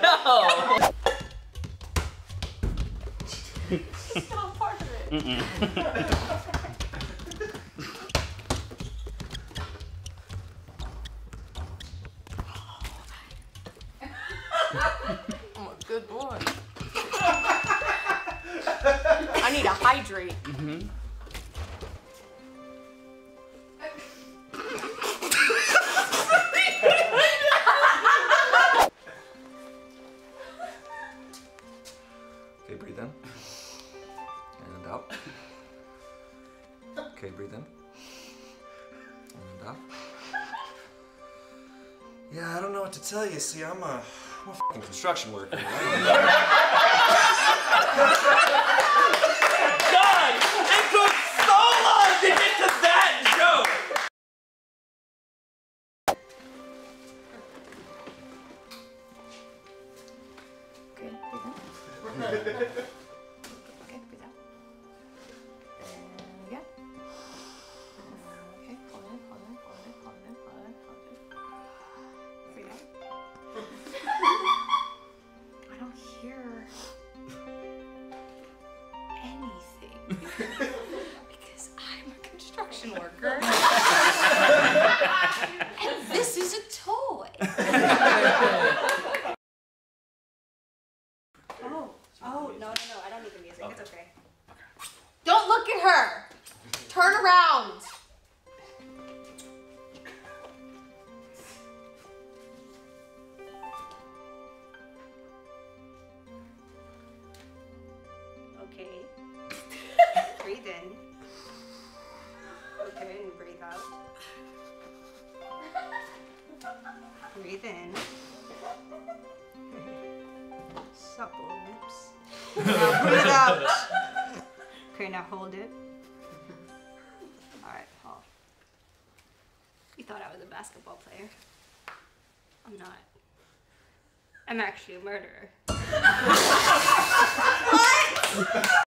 know. It's not part of it. I'm a good boy. I need to hydrate. Okay, breathe in. And out. Okay, breathe in. And out. Yeah, I don't know what to tell you. See, I'm a fucking construction worker. God! It took so long to get to that joke! Okay, breathe in. Okay, breathe out. And yeah. Okay, hold it, hold it, hold it, hold it, hold it, hold it. Breathe out. I don't hear anything because I'm a construction worker. And this is a toy. Oh, no, I don't need the music. Okay. It's okay. Don't look at her! Turn around! Okay. Breathe in. Okay, and breathe out. Breathe in. Supple lips. Now breathe out. Okay, now hold it. Alright, hold. You thought I was a basketball player. I'm not. I'm actually a murderer. What?